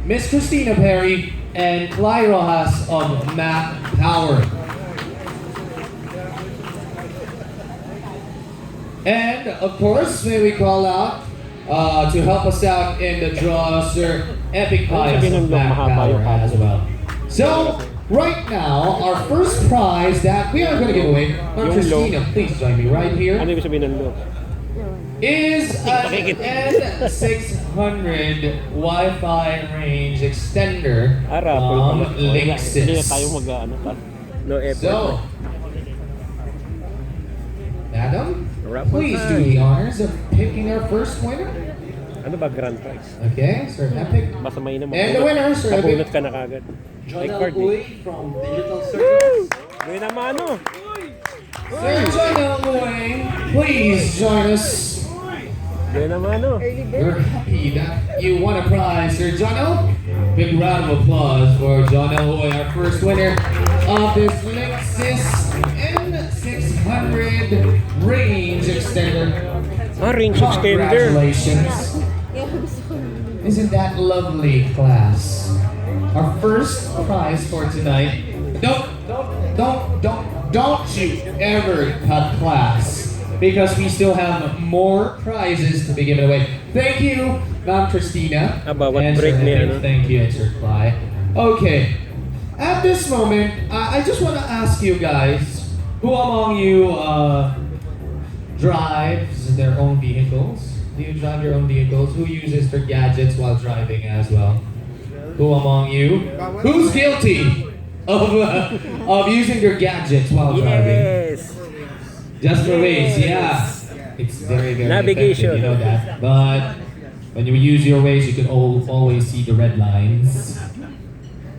Miss Christina Perry, and Cly Rojas of Map Power. And of course, may we call out to help us out in the draw, Sir Epic Pius of Map Power as well. So, right now, our first prize that we are going to give away, Christina, please join me right here, Ano ibig sabihin ng low? is an N600 Wi-Fi range extender from Hindi na Linksys. tayo mag-ano pa. No effort. So, Madam, please do the honors of picking our first winner. Ano ba grand prize? Okay, Sir Epic. Basta may naman. And the winner, Sir Epic. Nabunot ka na kagad. Jonel Uy from Digital Circuits. Gawin naman ano. Sir Jonel Uy, please join us. Gawin naman ano. We're happy that you won a prize, Sir Jonel. Big round of applause for Jonel Uy, our first winner of this Linksys N600 range extender. Range extender. Congratulations. Isn't that lovely, class? Our first prize for tonight. Don't you ever cut class, because we still have more prizes to be given away. Thank you, Ma'am Christina. Bawat And break Sir niya, Epic. no? Thank you, Sir Cly. Okay. At this moment, I just want to ask you guys, who among you drives their own vehicles? Do you drive your own vehicles? Who uses their gadgets while driving as well? Who among you? Who's guilty of using their gadgets while driving? Yes. Just for ways, yeah. It's very, very Navigation. effective, you know that. But when you use your ways, you can always see the red lines.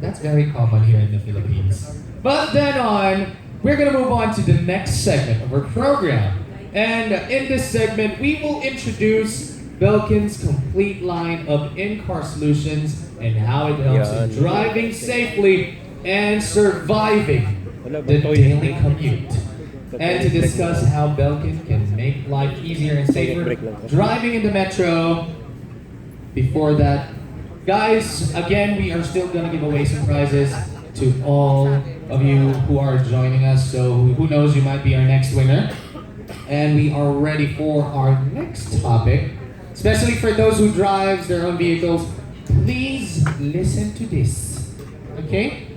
That's very common here in the Philippines. But then on, we're gonna move on to the next segment of our program. And in this segment, we will introduce Belkin's complete line of in-car solutions and how it helps in driving safely and surviving the daily commute. And to discuss how Belkin can make life easier and safer driving in the metro. Before that, guys, again, we are still gonna give away some prizes to all of you who are joining us. So who knows, you might be our next winner. And we are ready for our next topic, especially for those who drive their own vehicles. Please listen to this, okay?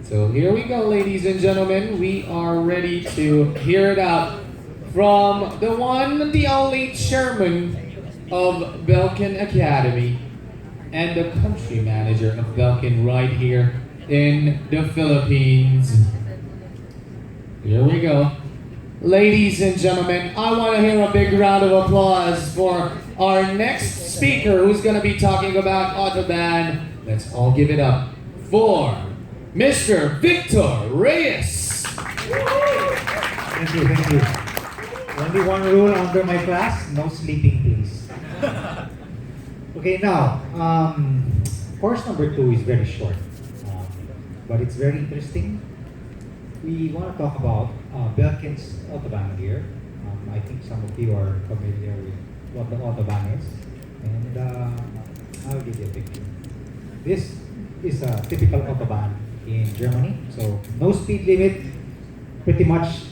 So here we go, ladies and gentlemen. We are ready to hear it out from the one, the only chairman of Belkin Academy and the country manager of Belkin right here in the Philippines. Here we go. Ladies and gentlemen, I want to hear a big round of applause for our next speaker who's going to be talking about Autobahn. Let's all give it up for Mr. Victor Reyes. Thank you. Only one rule under my class, no sleeping please. Okay, now, course number 2 is very short, but it's very interesting. We want to talk about Belkin's Autobahn here. I think some of you are familiar with what the Autobahn is, and I'll give you a picture. This is a typical Autobahn in Germany, so no speed limit, pretty much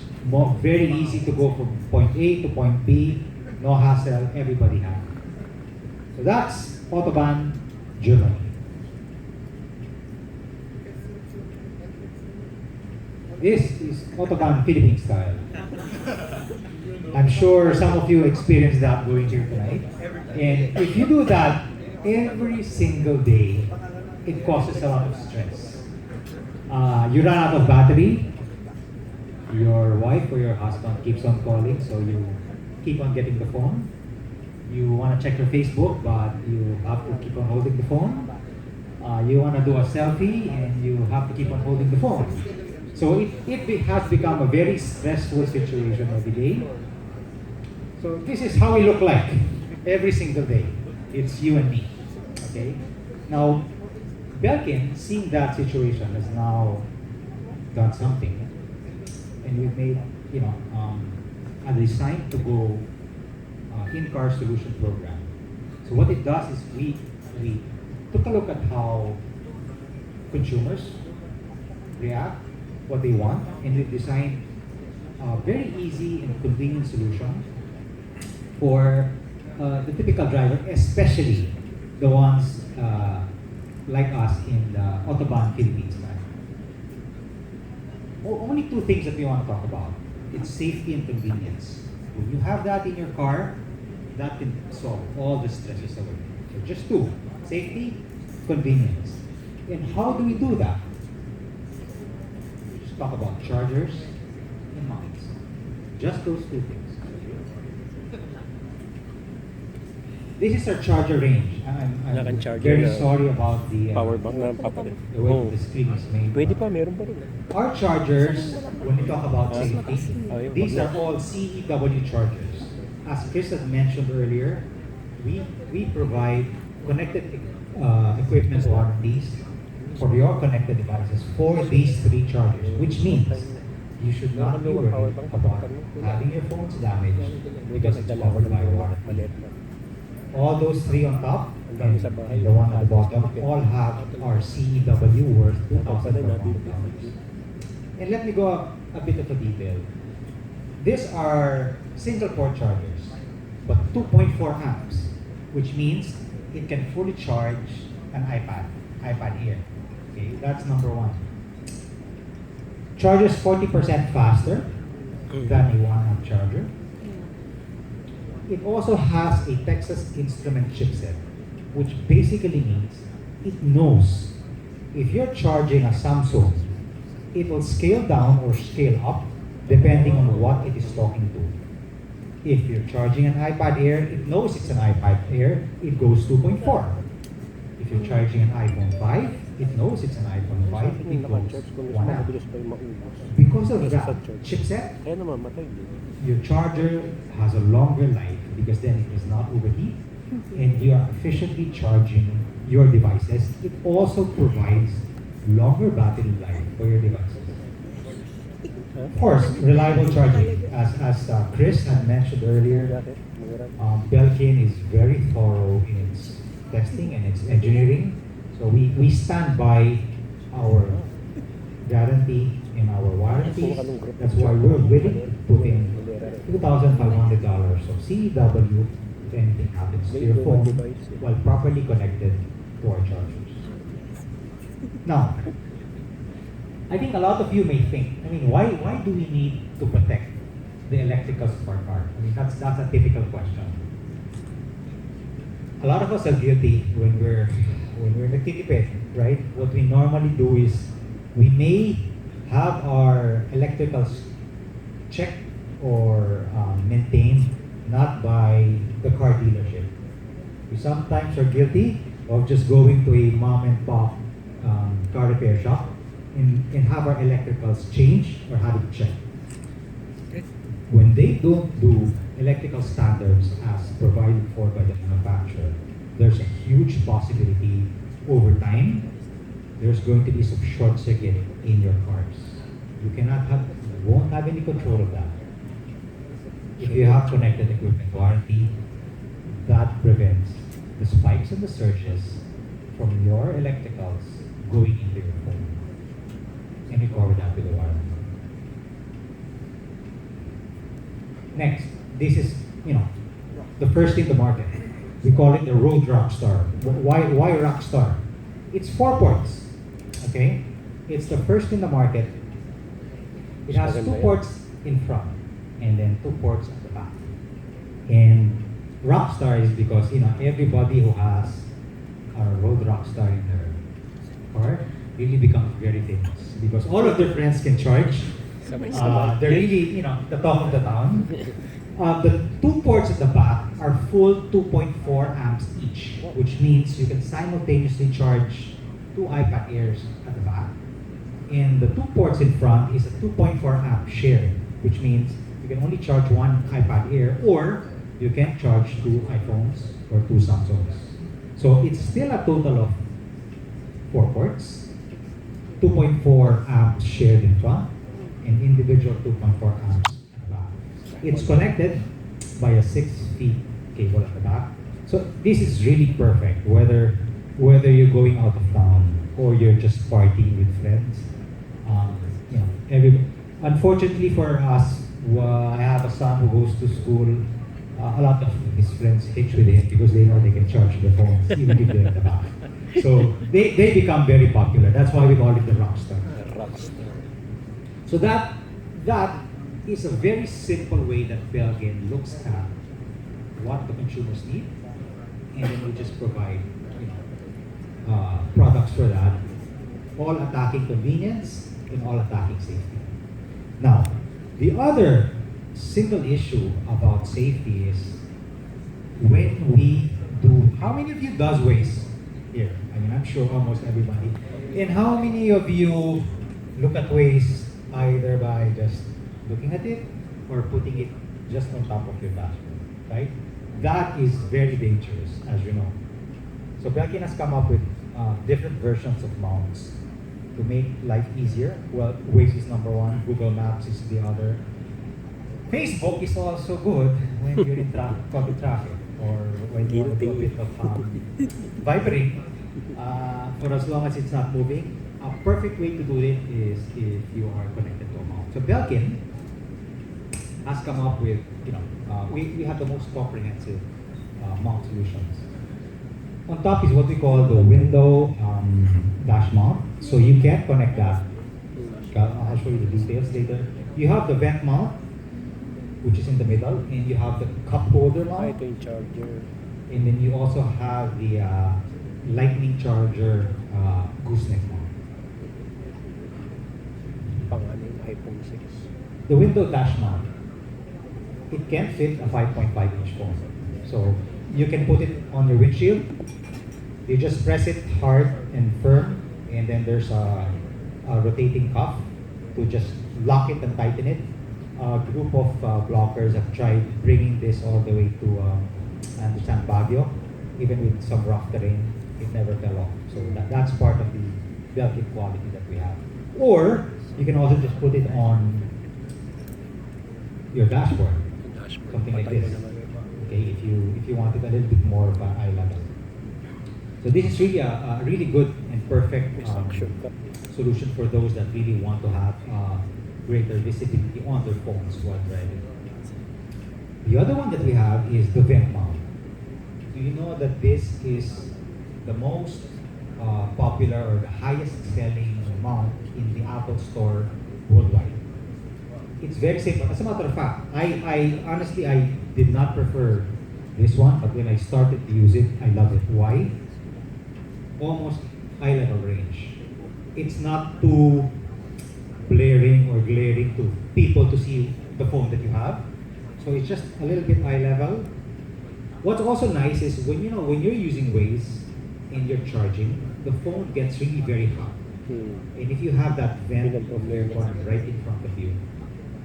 very easy to go from point A to point B, no hassle, everybody happy. So that's Autobahn, Germany. This is Autobahn Philippine style. I'm sure some of you experienced that going here tonight. And if you do that every single day, it causes a lot of stress. You run out of battery, your wife or your husband keeps on calling, so you keep on getting the phone. You want to check your Facebook, but you have to keep on holding the phone. You want to do a selfie, and you have to keep on holding the phone. So it has become a very stressful situation every day. So this is how we look like every single day. It's you and me, okay? Now, Belkin, seeing that situation, has now done something. And we've made, a design to go in-car solution program. So what it does is we took a look at how consumers react, what they want, and we designed a very easy and convenient solution for the typical driver, especially the ones like us in the Autobahn Philippines. Only two things that we want to talk about. It's safety and convenience. When you have that in your car, that can solve all the stresses away. So just two, safety, convenience. And how do we do that? Just talk about chargers and mounts. Just those two things. This is our charger range. I'm Naka-charger very na sorry about the Power bank na papalit. the way the screen is made. Pwede pa, meron pa rin. Our chargers, when we talk about safety, Ayun, these wag are all CEW chargers. As Chris had mentioned earlier, we provide connected equipment warranties for your connected devices for these three chargers, which means you should not be worried about having your phones damaged because it's covered by warranty. All those three on top and the one at the bottom all have our CEW worth $2,500. And let me go a bit of a detail. These are single port chargers, but 2.4 amps, which means it can fully charge an iPad Air. Okay, that's number one. Charges 40% faster than a 1 amp charger. It also has a Texas Instrument chipset, which basically means it knows if you're charging a Samsung, it will scale down or scale up depending on what it is talking to. If you're charging an iPad Air, it knows it's an iPad Air, it goes 2.4. If you're charging an iPhone 5, it knows it's an iPhone 5, it goes 1 amp. Because of that chipset, Kaya namamatay. your charger has a longer life because then it does not overheat and you are efficiently charging your devices. It also provides longer battery life for your devices. Of course, reliable charging. As Chris had mentioned earlier, Belkin is very thorough in its testing and its engineering. So we stand by our guarantee in our warranties. That's why we're willing to put in $2,500 of CEW if anything happens to your phone while properly connected to our chargers. Now, I think a lot of you may think, why do we need to protect the electricals of our car? That's a typical question. A lot of us are guilty when we're nagtitipid, right? What we normally do is we may have our electricals checked or maintained not by the car dealership. We sometimes are guilty of just going to a mom and pop car repair shop and have our electricals changed or have it checked. When they don't do electrical standards as provided for by the manufacturer, there's a huge possibility over time there's going to be some short circuit in your cars. You won't have any control of that. If you have connected equipment warranty, that prevents the spikes and the surges from your electricals going into your phone. And you cover that with the warranty. Next, this is, the first in the market. We call it the Road Rockstar. Why Rockstar? It's 4 ports, okay? It's the first in the market. It has 2 ports in front and then 2 ports at the back. And Rockstar is because, everybody who has a Road Rockstar in their car really becomes very famous because all of their friends can charge. They're really, the talk of the town. The 2 ports at the back are full 2.4 amps each, which means you can simultaneously charge 2 iPad Airs at the back. And the 2 ports in front is a 2.4 amp share, which means you can only charge 1 iPad Air or you can charge 2 iPhones or 2 Samsungs. So it's still a total of 4 ports, 2.4 amps shared in front, and individual 2.4 amps at the back. It's connected by a 6 feet cable at the back. So this is really perfect, whether whether you're going out of town or you're just partying with friends. You know, unfortunately for us, I have a son who goes to school. A lot of his friends hitch with him because they know they can charge their phones even if they're in the back. So they become very popular. That's why we call it the rockstar. Rockstar. So that is a very simple way that Belgian looks at what the consumers need, and then we just provide products for that, all attacking convenience and all attacking safety. Now, the other single issue about safety is when we do. How many of you does waste here? I mean, I'm sure almost everybody. And how many of you look at waste either by just looking at it or putting it just on top of your dashboard, right? That is very dangerous, as you know. So Belkin has come up with different versions of mounts to make life easier. Well, Waze is number one, Google Maps is the other. Facebook is also good when you're in public traffic or when you want to do a bit of vibrating for as long as it's not moving. A perfect way to do it is if you are connected to a mount. So Belkin has come up with, we have the most comprehensive mount solutions. On top is what we call the window dash mount. So you can connect that. I'll show you the details later. You have the vent mount, which is in the middle, and you have the cup holder mount. Lightning charger. And then you also have the lightning charger gooseneck mount. Pangalan iPhone 6. The window dash mount, it can fit a 5.5-inch phone. So you can put it on your windshield. You just press it hard and firm, and then there's a rotating cuff to just lock it and tighten it. A group of bloggers have tried bringing this all the way to, I understand, Baguio. Even with some rough terrain, it never fell off. So that's part of the Belkin quality that we have. Or you can also just put it on your dashboard, something like this. Okay, if you want it a little bit more of an eye level. So this is really a really good and perfect solution for those that really want to have greater visibility on their phones while driving. The other one that we have is the vent mount. Do you know that this is the most popular or the highest selling mount in the Apple Store worldwide? It's very simple. As a matter of fact, I honestly did not prefer this one, but when I started to use it, I love it. Why? Almost eye level range. It's not too blaring or glaring to people to see the phone that you have. So it's just a little bit eye level. What's also nice is when you're using Waze and you're charging, the phone gets really very hot. And if you have that vent of your phone right in front of you,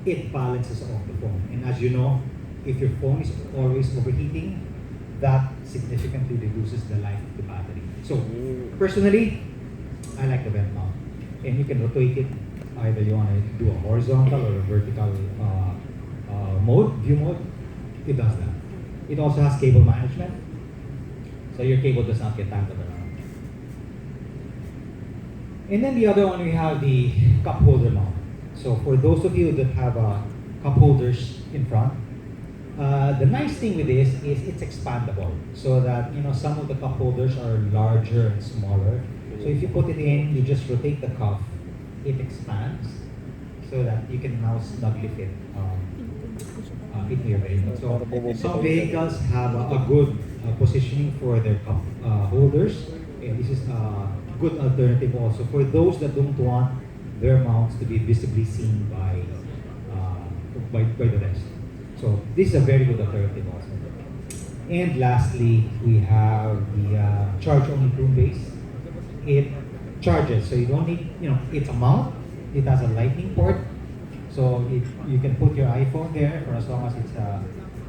it balances off the phone. And as you know, if your phone is always overheating, that significantly reduces the life of the battery. So personally, I like the vent mount. And you can rotate it. Either you want to do a horizontal or a vertical view mode, it does that. It also has cable management, so your cable does not get tangled around. And then the other one, we have the cup holder mount. So for those of you that have cup holders in front, the nice thing with this is it's expandable, so that some of the cup holders are larger and smaller. So if you put it in, you just rotate the cuff, it expands, so that you can now snugly fit into your vehicle. So some vehicles have a good positioning for their cup holders, and this is a good alternative also for those that don't want their mounts to be visibly seen by the rest. So this is a very good alternative also. And lastly, we have the charge-only tune base. It charges, so you don't need, it's a mount. It has a lightning port, so you can put your iPhone there for as long as it's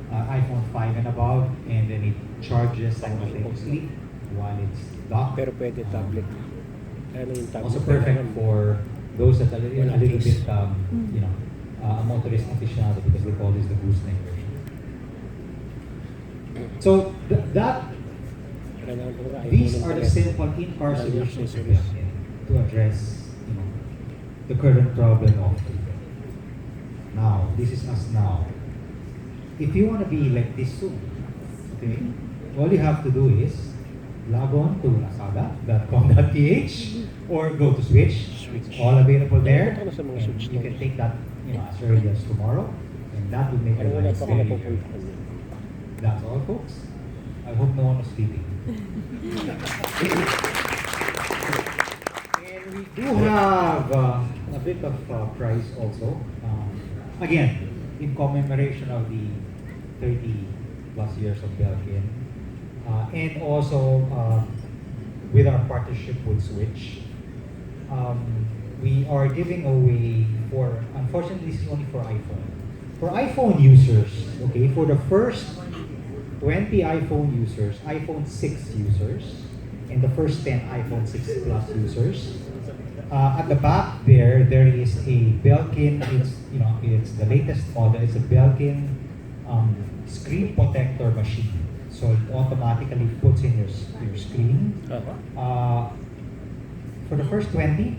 iPhone 5 and above, and then it charges simultaneously while it's docked. Pero pwede tablet. Ano yung tablet? Also perfect for those that are a little bit, a motorist aficionado, because they call this the gooseneck version. So Kailangan talaga These iPhone are the talaga. simple in-car Lalo yung solutions of accessories. Belkin to address, the current problem of now. This is us now. If you want to be like this soon, okay, all you have to do is log on to Lazada.com.ph or go to Switch. It's all available there. Ano sa mga And Switch you can stores? take that, as early as tomorrow, and that will make Parang your wala life pa ako very, very napupuntahan easy. yun. That's all, folks. I hope no one was sleeping. And we do have a bit of prize also. Again, in commemoration of the 30 plus years of Belkin. And also with our partnership with Switch. We are giving away unfortunately this is only for iPhone. For iPhone users, okay, for the first 20 iPhone users, iPhone 6 users, and the first 10 iPhone 6 Plus users. At the back there is a Belkin. It's the latest model. It's a Belkin screen protector machine. So it automatically puts in your screen. For the first 20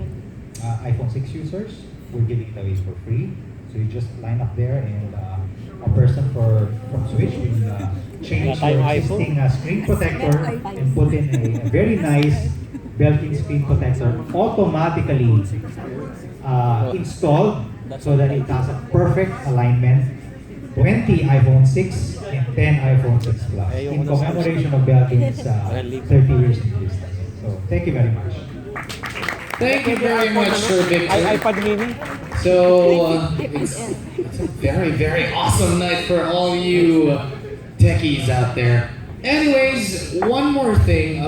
iPhone 6 users, we're giving it away for free. So you just line up there, and a person from Switch will change Wala your tayong existing screen protector and put in a very nice Belkin screen protector automatically installed so that it has a perfect alignment. 20 iPhone 6 and 10 iPhone 6 Plus in commemoration of Belkin's 30 years in business. So thank you very much. Thank you very much, Sir Victor. iPad mini? So, it's a very, very awesome night for all you techies out there. Anyways, one more thing.